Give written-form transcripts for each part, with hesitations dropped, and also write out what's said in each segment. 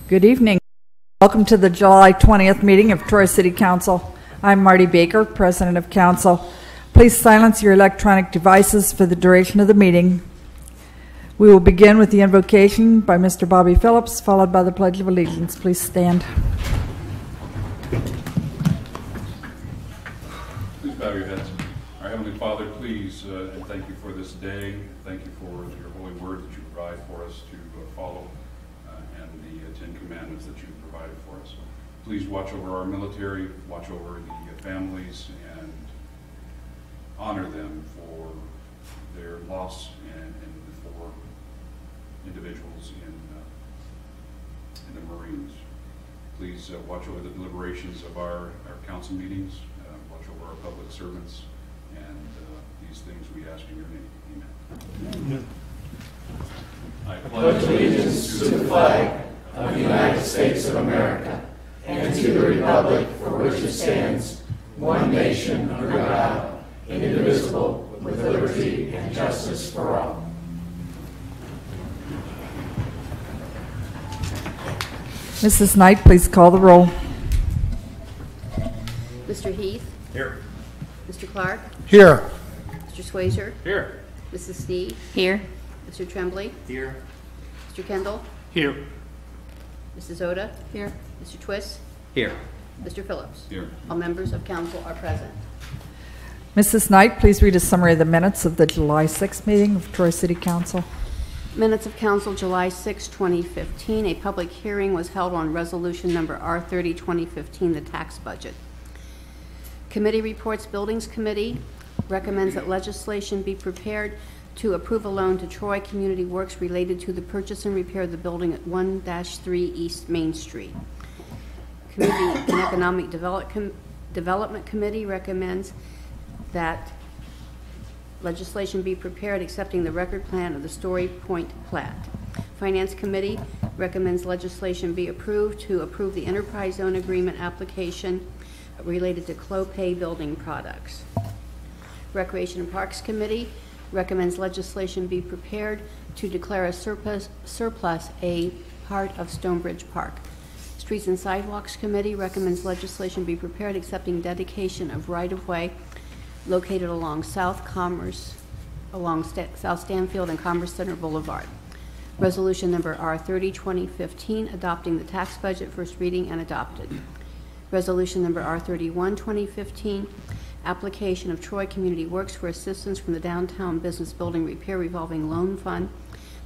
Good evening. Welcome to the July 20th meeting of Troy City Council. I'm Marty Baker, President of Council. Please silence your electronic devices for the duration of the meeting. We will begin with the invocation by Mr. Bobby Phillips, followed by the Pledge of Allegiance. Please stand. Please bow your heads. Our Heavenly Father, please, and thank you for this day. Thank you for your holy word that you provide for us to follow, and the 10 Commandments that you provided for us. Please watch over our military, watch over the families, and honor them for their loss and for individuals in the Marines. Please watch over the deliberations of our council meetings, watch over our public servants, and these things we ask in your name. Amen. I pledge allegiance to the flag of the United States of America and to the republic for which it stands, one nation under God, indivisible, with liberty and justice for all. Mrs. Knight, please call the roll. Mr. Heath? Here. Mr. Clark? Here. Mr. Swazer? Here. Mrs. Sneed? Here. Mr. Tremblay? Here. Mr. Kendall? Here. Mrs. Oda? Here. Mr. Twist? Here. Mr. Phillips? Here. All members of council are present. Mrs. Knight, please read a summary of the minutes of the July 6th meeting of Troy City Council. Minutes of council, July 6, 2015. A public hearing was held on resolution number R30, 2015, the tax budget. Committee reports. Buildings Committee recommends that legislation be prepared to approve a loan to Troy Community Works related to the purchase and repair of the building at 1-3 East Main Street. Committee and Economic Development Committee recommends that legislation be prepared accepting the record plan of the Story Point plat. Finance Committee recommends legislation be approved to approve the enterprise zone agreement application related to Clopay building products. Recreation and Parks Committee recommends legislation be prepared to declare a surplus a part of Stonebridge Park. Streets and Sidewalks Committee recommends legislation be prepared accepting dedication of right-of-way located along South Stanfield and Commerce Center Boulevard. Resolution number R30, 2015, adopting the tax budget, first reading and adopted. Resolution number R31, 2015, application of Troy Community Works for assistance from the Downtown Business Building Repair Revolving Loan Fund,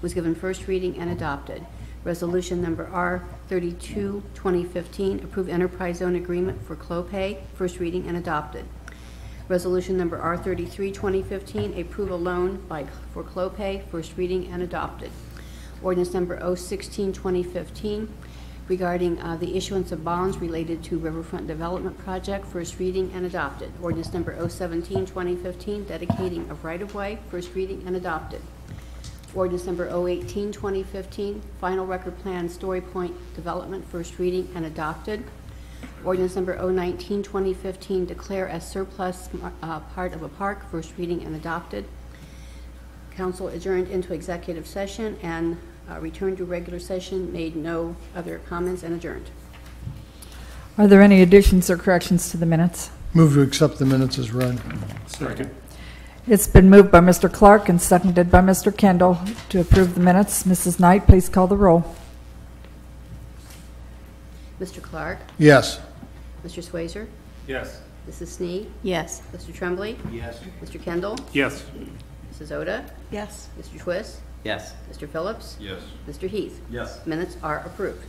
was given first reading and adopted. Resolution number R32, 2015, approve enterprise zone agreement for Clopay, first reading and adopted. Resolution number R33, 2015, approve a loan for Clopay, first reading and adopted. Ordinance number 016, 2015, regarding the issuance of bonds related to Riverfront Development Project, first reading and adopted. Ordinance number 017, 2015, dedicating of right-of-way, first reading and adopted. Ordinance number 018, 2015, final record plan Story Point Development, first reading and adopted. Ordinance number 019, 2015, declare as surplus part of a park, first reading and adopted. Council adjourned into executive session and returned to regular session, made no other comments, and adjourned. Are there any additions or corrections to the minutes? Move to accept the minutes as read. Second. It's been moved by Mr. Clark and seconded by Mr. Kendall to approve the minutes. Mrs. Knight, please call the roll. Mr. Clark? Yes. Mr. Swazer? Yes. Mrs. Sneed? Yes. Mr. Tremblay? Yes. Mr. Kendall? Yes. Mrs. Oda? Yes. Mr. Twist? Yes. Mr. Phillips? Yes. Mr. Heath? Yes. Minutes are approved.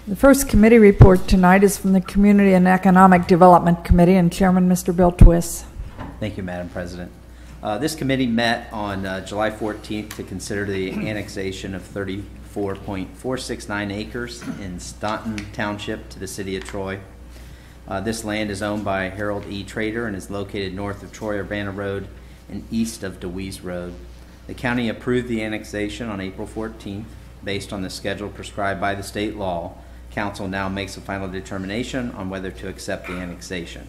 The first committee report tonight is from the Community and Economic Development Committee and Chairman Mr. Bill Twist. Thank you, Madam President. This committee met on July 14th to consider the annexation of 34.469 acres in Staunton Township to the City of Troy. This land is owned by Harold E. Trader and is located north of Troy-Urbana Road and east of DeWeese Road. The county approved the annexation on April 14th. Based on the schedule prescribed by the state law, Council now makes a final determination on whether to accept the annexation.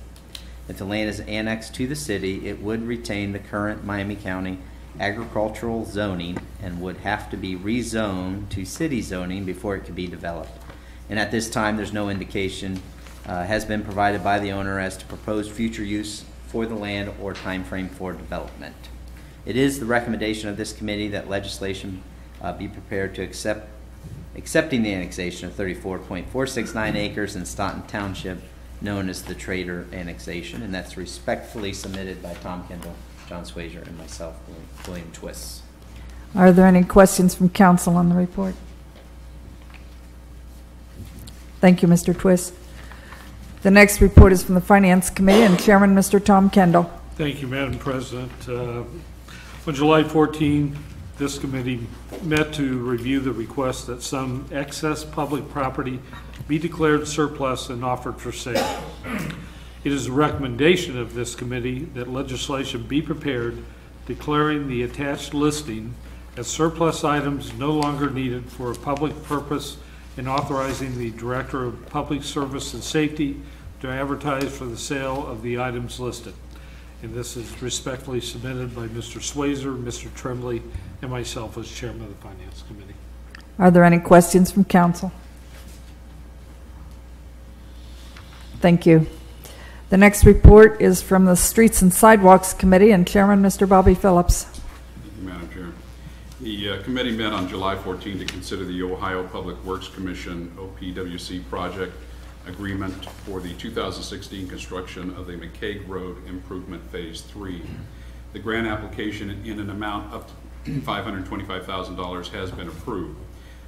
If the land is annexed to the city, it would retain the current Miami County agricultural zoning and would have to be rezoned to city zoning before it could be developed. And at this time, there's no indication has been provided by the owner as to proposed future use for the land or time frame for development. It is the recommendation of this committee that legislation be prepared to accepting the annexation of 34.469 acres in Staunton Township, known as the Trader annexation, and that's respectfully submitted by Tom Kendall, John Swazier, and myself, William Twiss. Are there any questions from council on the report? Thank you, Mr. Twiss. The next report is from the Finance Committee and Chairman, Mr. Tom Kendall. Thank you, Madam President. On July 14, this committee met to review the request that some excess public property be declared surplus and offered for sale. It is a recommendation of this committee that legislation be prepared declaring the attached listing as surplus items no longer needed for a public purpose and authorizing the Director of Public Service and Safety to advertise for the sale of the items listed. And this is respectfully submitted by Mr. Swazier, Mr. Tremblay, and myself as Chairman of the Finance Committee. Are there any questions from council? Thank you. The next report is from the Streets and Sidewalks Committee and Chairman, Mr. Bobby Phillips. Thank you, Madam Chair. The committee met on July 14 to consider the Ohio Public Works Commission OPWC project agreement for the 2016 construction of the McCaig Road Improvement Phase 3. The grant application in an amount up to $525,000 has been approved.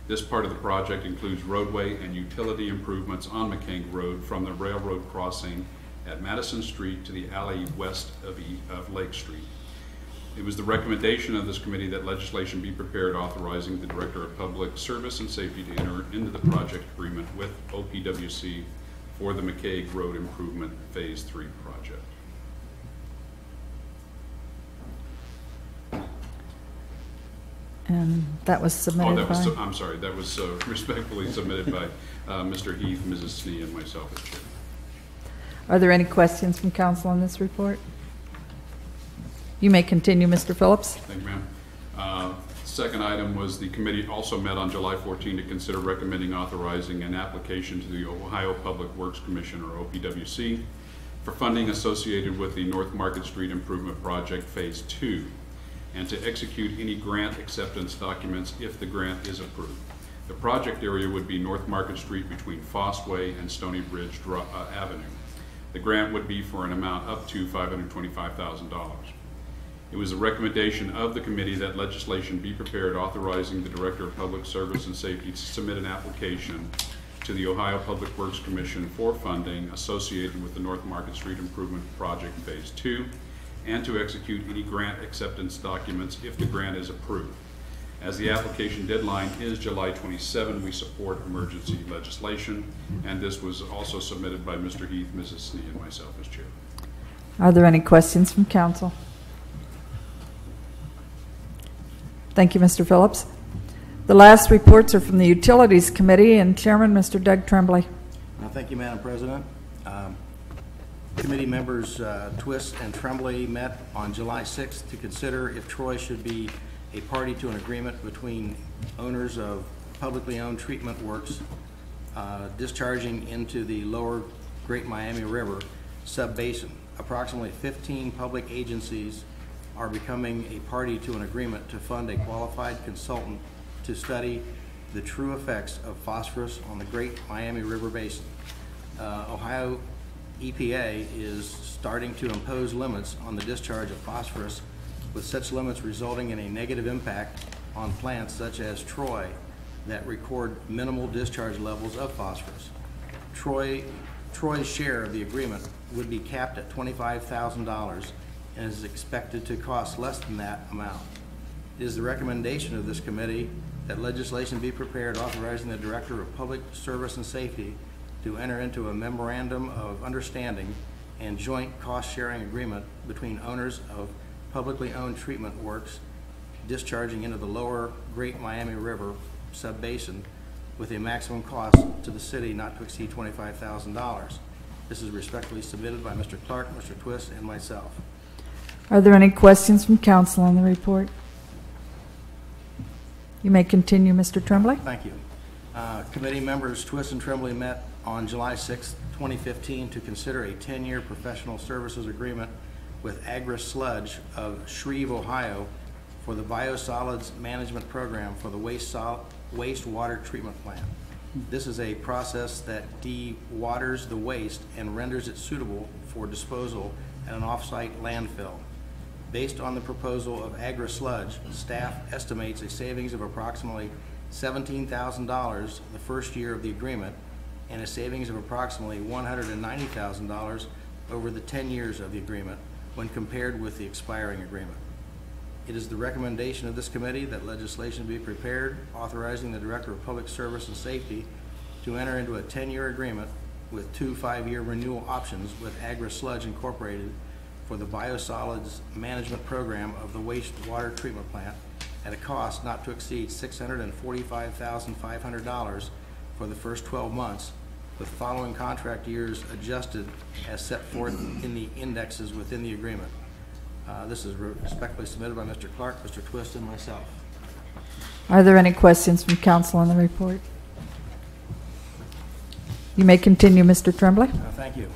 This part of the project includes roadway and utility improvements on McCaig Road from the railroad crossing at Madison Street to the alley west of Lake Street. It was the recommendation of this committee that legislation be prepared authorizing the Director of Public Service and Safety to enter into the project agreement with OPWC for the McCaig Road Improvement Phase 3 project. And that was submitted by? I'm sorry, that was respectfully submitted by Mr. Heath, Mrs. Snee, and myself as chair. Are there any questions from council on this report? You may continue, Mr. Phillips. Thank you, ma'am. Second item was the committee also met on July 14 to consider recommending authorizing an application to the Ohio Public Works Commission, or OPWC, for funding associated with the North Market Street Improvement Project Phase 2, and to execute any grant acceptance documents if the grant is approved. The project area would be North Market Street between Foss Way and Stony Bridge Avenue. The grant would be for an amount up to $525,000. It was a recommendation of the committee that legislation be prepared authorizing the Director of Public Service and Safety to submit an application to the Ohio Public Works Commission for funding associated with the North Market Street Improvement Project Phase 2, and to execute any grant acceptance documents if the grant is approved. As the application deadline is July 27, we support emergency legislation, and this was also submitted by Mr. Heath, Mrs. Snee, and myself as chair. Are there any questions from council? Thank you, Mr. Phillips. The last reports are from the Utilities Committee and Chairman, Mr. Doug Tremblay. Thank you, Madam President. Committee members Twiss and Tremblay met on July 6th to consider if Troy should be a party to an agreement between owners of publicly owned treatment works discharging into the lower Great Miami River sub-basin. Approximately 15 public agencies are becoming a party to an agreement to fund a qualified consultant to study the true effects of phosphorus on the Great Miami River Basin. Ohio EPA is starting to impose limits on the discharge of phosphorus, with such limits resulting in a negative impact on plants such as Troy that record minimal discharge levels of phosphorus. Troy's share of the agreement would be capped at $25,000 and is expected to cost less than that amount. It is the recommendation of this committee that legislation be prepared authorizing the Director of Public Service and Safety to enter into a memorandum of understanding and joint cost-sharing agreement between owners of publicly owned treatment works discharging into the lower Great Miami River sub-basin with a maximum cost to the city not to exceed $25,000. This is respectfully submitted by Mr. Clark, Mr. Twiss, and myself. Are there any questions from council on the report? You may continue, Mr. Tremblay. Thank you. Committee members Twist and Tremblay met on July 6, 2015 to consider a 10-year professional services agreement with Agra Sludge of Shreve, Ohio for the biosolids management program for the wastewater treatment plant. This is a process that de-waters the waste and renders it suitable for disposal at an off-site landfill. Based on the proposal of Agra Sludge, staff estimates a savings of approximately $17,000 the first year of the agreement and a savings of approximately $190,000 over the 10 years of the agreement when compared with the expiring agreement. It is the recommendation of this committee that legislation be prepared authorizing the Director of Public Service and Safety to enter into a 10-year agreement with 2 5-year renewal options with Agra Sludge Incorporated for the biosolids management program of the wastewater treatment plant at a cost not to exceed $645,500 for the first 12 months, with following contract years adjusted as set forth in the indexes within the agreement. This is respectfully submitted by Mr. Clark, Mr. Twist, and myself. Are there any questions from council on the report? You may continue, Mr. Tremblay. Thank you.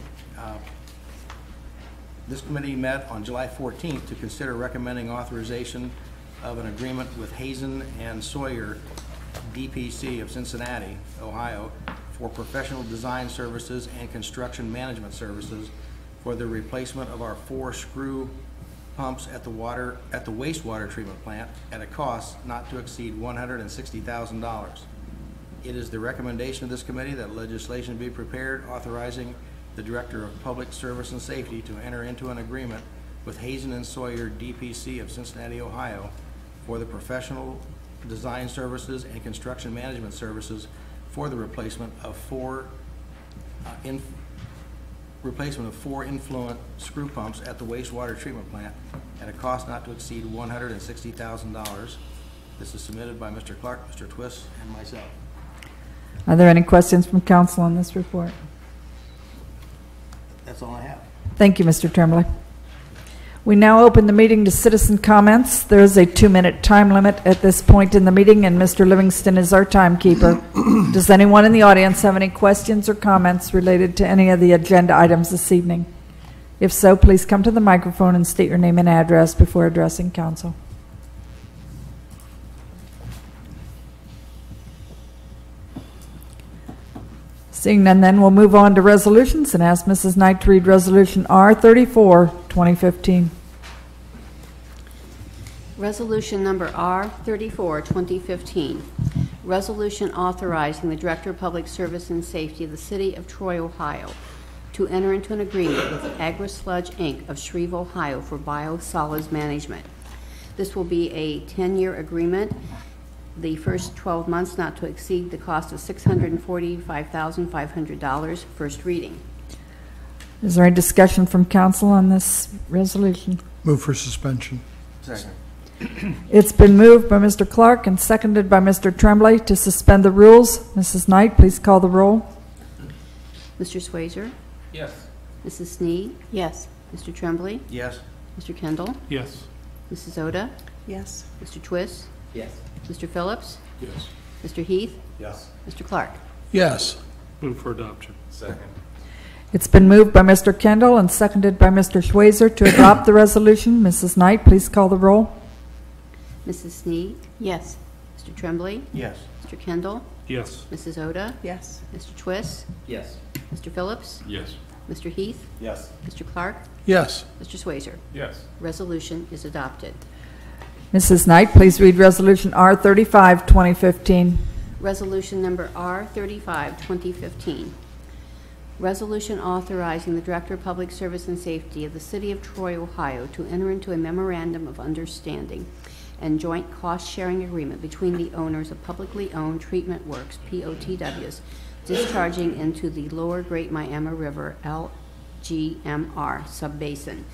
This committee met on July 14th to consider recommending authorization of an agreement with Hazen and Sawyer, DPC of Cincinnati, Ohio, for professional design services and construction management services for the replacement of our 4 screw pumps at the wastewater treatment plant at a cost not to exceed $160,000. It is the recommendation of this committee that legislation be prepared authorizing the Director of Public Service and Safety to enter into an agreement with Hazen and Sawyer, DPC of Cincinnati, Ohio, for the professional design services and construction management services for the replacement of 4 influent screw pumps at the wastewater treatment plant at a cost not to exceed $160,000. This is submitted by Mr. Clark, Mr. Twist, and myself. Are there any questions from council on this report? That's all I have. Thank you, Mr. Tremblay. We now open the meeting to citizen comments. There is a 2-minute time limit at this point in the meeting, and Mr. Livingston is our timekeeper. Does anyone in the audience have any questions or comments related to any of the agenda items this evening? If so, please come to the microphone and state your name and address before addressing council. Seeing none, then we'll move on to resolutions and ask Mrs. Knight to read Resolution R34, 2015. Resolution number R34, 2015. Resolution authorizing the Director of Public Service and Safety of the City of Troy, Ohio, to enter into an agreement with Agra Sludge, Inc. of Shreve, Ohio for biosolids management. This will be a 10-year agreement. The first 12 months not to exceed the cost of $645,500. First reading. Is there any discussion from council on this resolution? Move for suspension. Second. It's been moved by Mr. Clark and seconded by Mr. Tremblay to suspend the rules. Mrs. Knight, please call the roll. Mr. Swazer? Yes. Mrs. Sneed? Yes. Mr. Tremblay? Yes. Mr. Kendall? Yes. Mrs. Oda? Yes. Mr. Twist? Yes. Mr. Phillips? Yes. Mr. Heath? Yes. Mr. Clark? Yes. Move for adoption. Second. It's been moved by Mr. Kendall and seconded by Mr. Schweizer to adopt the resolution. Mrs. Knight, please call the roll. Mrs. Sneed? Yes. Mr. Tremblay? Yes. Mr. Kendall? Yes. Mrs. Oda? Yes. Mr. Twist? Yes. Mr. Phillips? Yes. Mr. Heath? Yes. Mr. Clark? Yes. Mr. Swazer? Yes. Resolution is adopted. Mrs. Knight, please read Resolution R35, 2015. Resolution number R35, 2015. Resolution authorizing the Director of Public Service and Safety of the City of Troy, Ohio, to enter into a memorandum of understanding and joint cost-sharing agreement between the owners of publicly owned treatment works, POTWs, discharging into the Lower Great Miami River, LGMR, subbasin.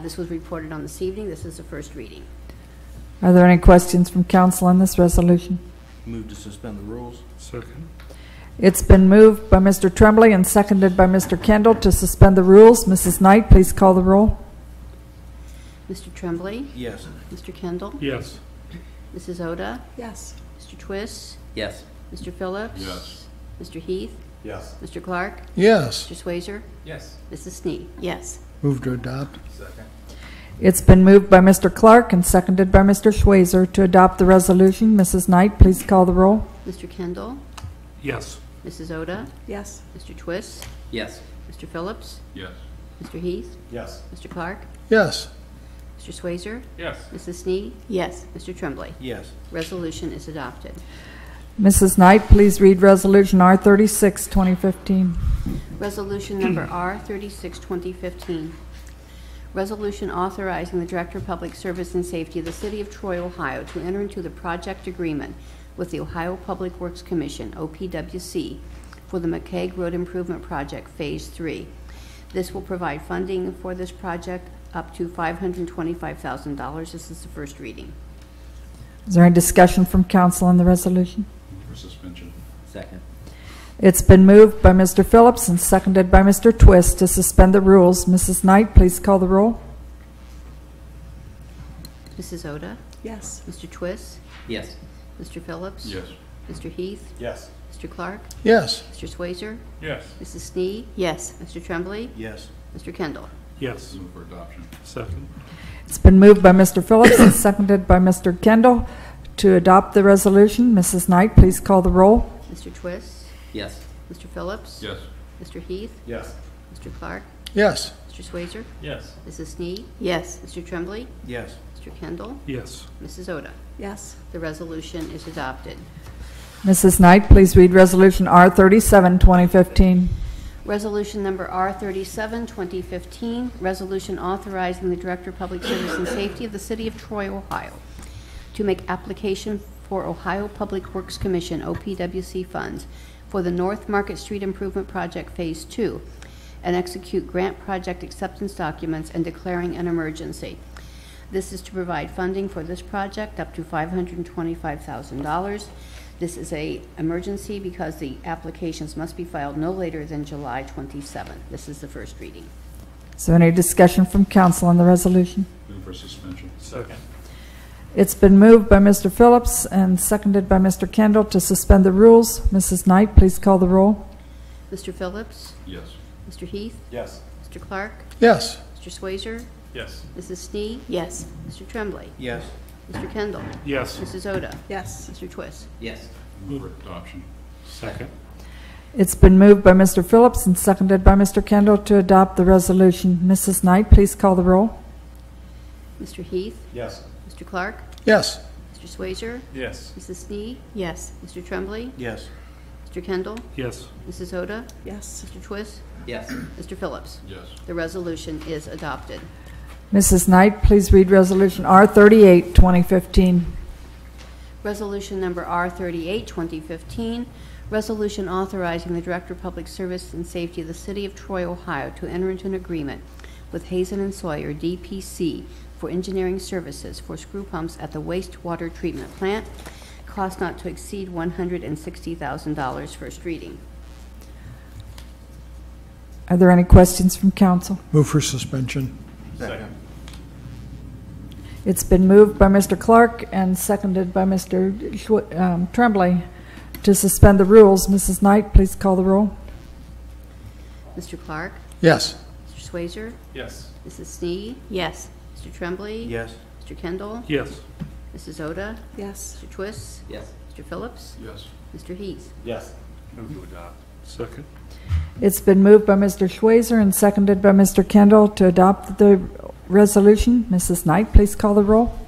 This was reported on this evening. This is the first reading. Are there any questions from council on this resolution? Move to suspend the rules. Second. It's been moved by Mr. Tremblay and seconded by Mr. Kendall to suspend the rules. Mrs. Knight, please call the roll. Mr. Tremblay? Yes. Mr. Kendall? Yes. Mrs. Oda? Yes. Mr. Twist? Yes. Mr. Phillips? Yes. Mr. Heath? Yes. Mr. Clark? Yes. Mr. Swazer? Yes. Mrs. Snee? Yes. Move to adopt. Second. It's been moved by Mr. Clark and seconded by Mr. Schweizer to adopt the resolution. Mrs. Knight, please call the roll. Mr. Kendall? Yes. Mrs. Oda? Yes. Mr. Twist? Yes. Mr. Phillips? Yes. Mr. Heath? Yes. Mr. Clark? Yes. Mr. Swazer? Yes. Mrs. Snee? Yes. Mr. Tremblay? Yes. Resolution is adopted. Mrs. Knight, please read Resolution R36, 2015. Resolution number R36, 2015. Resolution authorizing the Director of Public Service and Safety of the City of Troy, Ohio, to enter into the project agreement with the Ohio Public Works Commission, OPWC, for the McCaig Road Improvement Project Phase 3. This will provide funding for this project up to $525,000. This is the first reading. Is there any discussion from council on the resolution? Move for suspension. Second. It's been moved by Mr. Phillips and seconded by Mr. Twist to suspend the rules. Mrs. Knight, please call the roll. Mrs. Oda? Yes. Mr. Twist? Yes. Mr. Phillips? Yes. Mr. Heath? Yes. Mr. Clark? Yes. Mr. Swazer? Yes. Mrs. Snee? Yes. Mr. Tremblay? Yes. Mr. Kendall? Yes. Move for adoption. Second. It's been moved by Mr. Phillips and seconded by Mr. Kendall to adopt the resolution. Mrs. Knight, please call the roll. Mr. Twist? Yes. Mr. Phillips? Yes. Mr. Heath? Yes. Mr. Clark? Yes. Mr. Swazer? Yes. Mrs. Snee? Yes. Mr. Tremblay? Yes. Mr. Kendall? Yes. Mrs. Oda? Yes. The resolution is adopted. Mrs. Knight, please read Resolution R37, 2015. Resolution number R37, 2015, resolution authorizing the Director of Public Service and Safety of the City of Troy, Ohio, to make application for Ohio Public Works Commission, OPWC funds, for the North Market Street Improvement Project Phase 2, and execute grant project acceptance documents and declaring an emergency. This is to provide funding for this project up to $525,000. This is an emergency because the applications must be filed no later than July 27th. This is the first reading. Is there any discussion from council on the resolution? Move for suspension. Second. It's been moved by Mr. Phillips and seconded by Mr. Kendall to suspend the rules. Mrs. Knight, please call the roll. Mr. Phillips? Yes. Mr. Heath? Yes. Mr. Clark? Yes. Mr. Swazer? Yes. Mrs. Snee? Yes. Mr. Tremblay? Yes. Mr. Kendall? Yes. Mrs. Oda? Yes. Mr. Twist? Yes. Move for adoption. Second. It's been moved by Mr. Phillips and seconded by Mr. Kendall to adopt the resolution. Mrs. Knight, please call the roll. Mr. Heath? Yes. Mr. Clark? Yes. Mr. Swazer? Yes. Mrs. Snee? Yes. Mr. Tremblay? Yes. Mr. Kendall? Yes. Mrs. Oda? Yes. Mr. Twist? Yes. Mr. Phillips? Yes. The resolution is adopted. Mrs. Knight, please read Resolution R38, 2015. Resolution number R38, 2015, resolution authorizing the Director of Public Service and Safety of the City of Troy, Ohio, to enter into an agreement with Hazen and Sawyer, DPC, for engineering services for screw pumps at the wastewater treatment plant, cost not to exceed $160,000. First reading. Are there any questions from council? Move for suspension. Second. It's been moved by Mr. Clark and seconded by Mr. Tremblay to suspend the rules. Mrs. Knight, please call the roll. Mr. Clark? Yes. Mr. Swazer? Yes. Mrs. Snee? Yes. Mr. Tremblay? Yes. Mr. Kendall? Yes. Mrs. Oda? Yes. Mr. Twist? Yes. Mr. Phillips? Yes. Mr. Heath? Yes. Move to adopt. Second. It's been moved by Mr. Schweizer and seconded by Mr. Kendall to adopt the resolution. Mrs. Knight, please call the roll.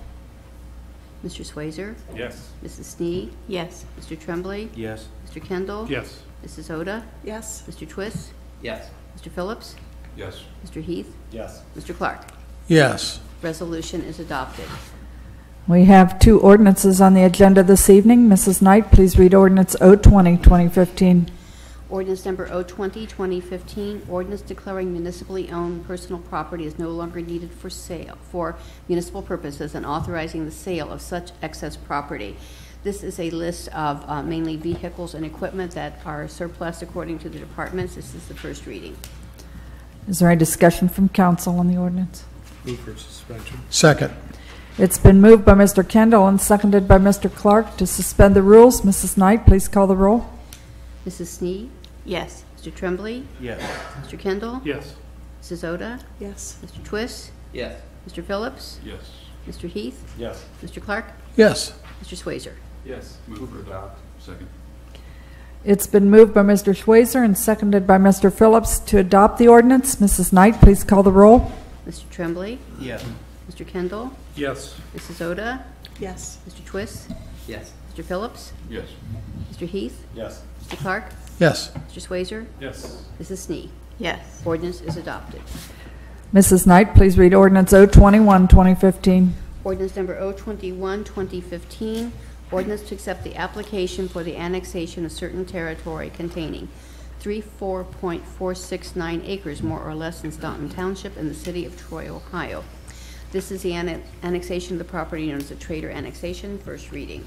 Mr. Swazer? Yes. Mrs. Snee? Yes. Mr. Tremblay? Yes. Mr. Kendall? Yes. Mrs. Oda? Yes. Mr. Twist? Yes. Mr. Phillips? Yes. Mr. Heath? Yes. Mr. Clark? Yes. Resolution is adopted. We have two ordinances on the agenda this evening. Mrs. Knight, please read Ordinance 020, 2015. Ordinance number 020, 2015, ordinance declaring municipally owned personal property is no longer needed for sale for municipal purposes and authorizing the sale of such excess property. This is a list of mainly vehicles and equipment that are surplus according to the departments. This is the first reading. Is there any discussion from council on the ordinance? Move for suspension. Second. It's been moved by Mr. Kendall and seconded by Mr. Clark to suspend the rules. Mrs. Knight, please call the roll. Mrs. Sneed? Yes. Mr. Tremblay? Yes. Mr. Kendall? Yes. Mrs. Oda? Yes. Mr. Twist? Yes. Mr. Phillips? Yes. Mr. Heath? Yes. Mr. Clark? Yes. Mr. Swazer? Yes. Move for adopt. Second. It's been moved by Mr. Schweizer and seconded by Mr. Phillips to adopt the ordinance. Mrs. Knight, please call the roll. Mr. Tremblay? Yes. Mr. Kendall? Yes. Mrs. Oda? Yes. Mr. Twist? Yes. Mr. Phillips? Yes. Mr. Heath? Yes. Mr. Clark? Yes. Mr. Swazer? Yes. Mrs. Sneed? Yes. Ordinance is adopted. Mrs. Knight, please read ordinance 021, 2015. Ordinance number 021, 2015, ordinance to accept the application for the annexation of certain territory containing 34.469 acres, more or less, in Staunton Township in the city of Troy, Ohio. This is the annexation of the property known as the Trader Annexation, first reading.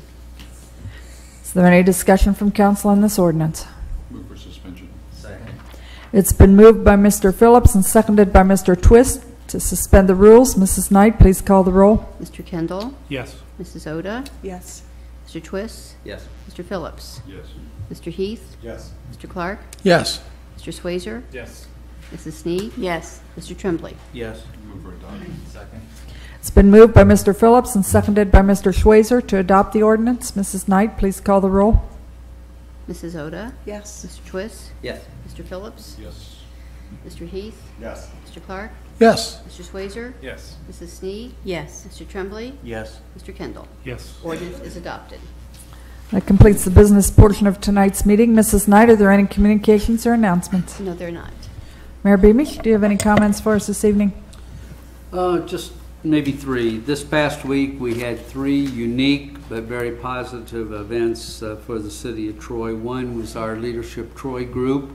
Is there any discussion from council on this ordinance? Move for suspension. Second. It's been moved by Mr. Phillips and seconded by Mr. Twist to suspend the rules. Mrs. Knight, please call the roll. Mr. Kendall? Yes. Mrs. Oda? Yes. Mr. Twist? Yes. Mr. Phillips? Yes. Mr. Heath? Yes. Mr. Clark? Yes. Mr. Swazer? Yes. Mrs. Sneed? Yes. Mr. Tremblay? Yes. Move for adopt. Second. It's been moved by Mr. Phillips and seconded by Mr. Schweizer to adopt the ordinance. Mrs. Knight, please call the roll. Mrs. Oda? Yes. Mr. Twist? Yes. Mr. Phillips? Yes. Mr. Heath? Yes. Mr. Clark? Yes. Mr. Swazer? Yes. Mrs. Sneed? Yes. Mr. Tremblay? Yes. Mr. Kendall? Yes. Ordinance is adopted. That completes the business portion of tonight's meeting. Mrs. Knight, are there any communications or announcements? No, they're not. Mayor Beamish, do you have any comments for us this evening? Just maybe three. This past week, we had three unique but very positive events for the city of Troy. One was our Leadership Troy group,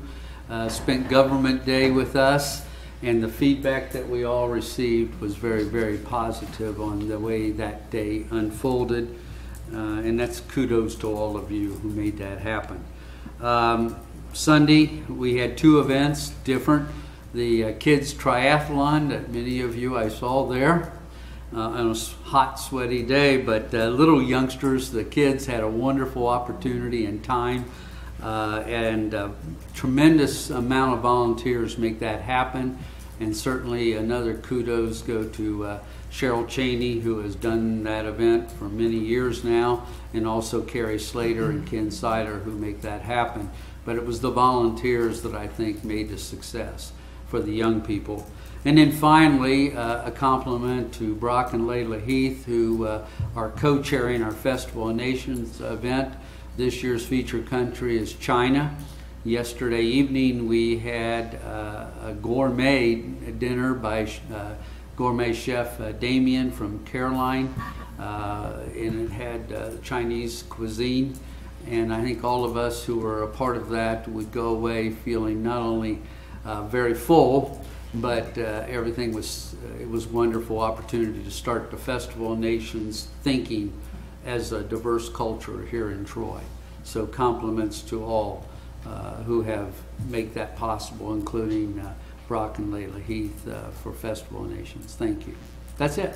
spent Government Day with us, and the feedback that we all received was very, very positive on the way that day unfolded. And that's kudos to all of you who made that happen. Sunday, we had two events, different. The kids triathlon that many of you I saw there on a hot, sweaty day, but little youngsters, the kids had a wonderful opportunity and time, and tremendous amount of volunteers make that happen. And certainly another kudos go to Cheryl Cheney, who has done that event for many years now, and also Carrie Slater and Ken Sider, who make that happen. But it was the volunteers that I think made the success for the young people. And then finally, a compliment to Brock and Layla Heath, who are co-chairing our Festival of Nations event. This year's feature country is China. Yesterday evening, we had a gourmet dinner by gourmet chef Damien from Caroline, and it had Chinese cuisine. And I think all of us who were a part of that would go away feeling not only very full, but everything was, it was a wonderful opportunity to start the Festival of Nations thinking as a diverse culture here in Troy. So compliments to all who have made that possible, including Brock and Layla Heath for Festival of Nations. Thank you. That's it.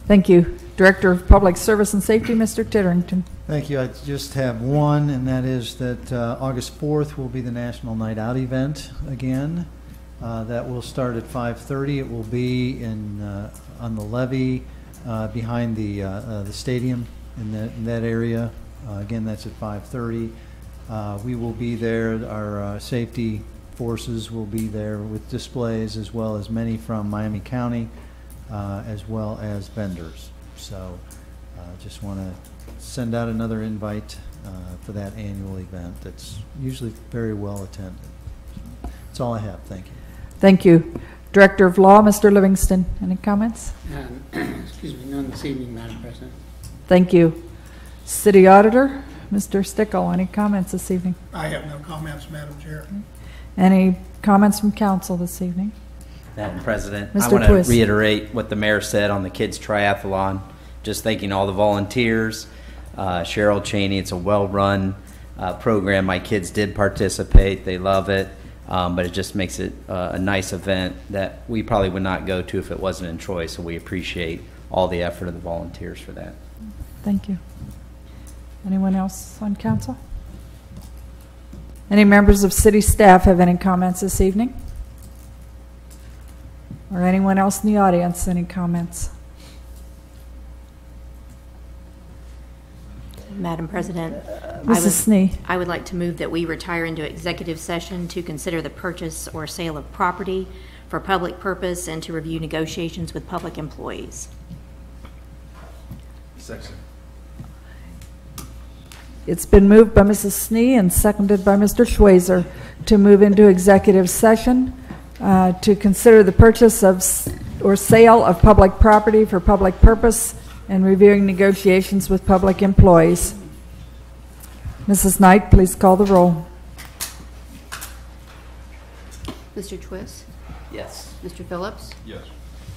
Thank you. Director of Public Service and Safety, Mr. Titterington. Thank you. I just have one, and that is that August 4th will be the National Night Out event again. That will start at 5:30. It will be in on the levee behind the stadium in that area. Again, that's at 5:30. We will be there. Our safety forces will be there with displays, as well as many from Miami County, as well as vendors. So just want to send out another invite for that annual event that's usually very well attended. That's all I have. Thank you. Thank you. Director of Law, Mr. Livingston. Any comments? Excuse me, none this evening, Madam President. Thank you. City Auditor, Mr. Stickle. Any comments this evening? I have no comments, Madam Chair. Any comments from council this evening? Madam President, Mr. I want to Twist. reiterate what the mayor said on the kids triathlon. Just thanking all the volunteers. Cheryl Cheney, it's a well-run program. My kids did participate. They love it. But it just makes it a nice event that we probably would not go to if it wasn't in Troy. So we appreciate all the effort of the volunteers for that. Thank you. Anyone else on council? Any members of city staff have any comments this evening? Or anyone else in the audience, any comments? Madam President, Mrs. Snee. I would like to move that we retire into executive session to consider the purchase or sale of property for public purpose and to review negotiations with public employees. Second. It's been moved by Mrs. Snee and seconded by Mr. Schweizer to move into executive session to consider the purchase of or sale of public property for public purpose and reviewing negotiations with public employees. Mrs. Knight, please call the roll. Mr. Twist? Yes. Mr. Phillips? Yes.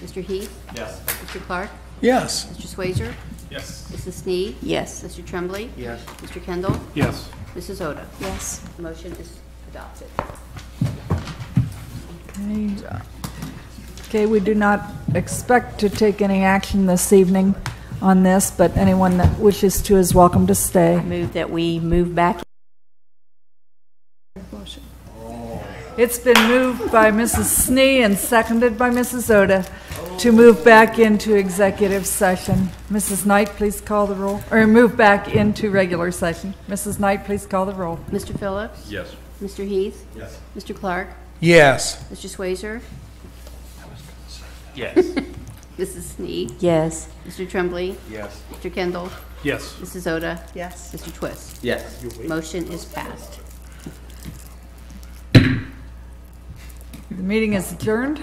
Mr. Heath? Yes. Mr. Clark? Yes. Mr. Swayzer? Yes. Mrs. Snee? Yes. Mr. Tremblay? Yes. Mr. Kendall? Yes. Mrs. Oda? Yes. Motion is adopted. Okay, we do not expect to take any action this evening on this, but anyone that wishes to is welcome to stay. I move that we move back. It's been moved by Mrs. Snee and seconded by Mrs. Oda to move back into executive session. Mrs. Knight, please call the roll, or move back into regular session. Mrs. Knight, please call the roll. Mr. Phillips? Yes. Mr. Heath? Yes. Mr. Clark? Yes. Mr. Swayzer? Yes. Mrs. Snee? Yes. Mr. Tremblay? Yes. Mr. Kendall? Yes. Mrs. Oda? Yes. Mr. Twist? Yes. Motion is passed. The meeting is adjourned.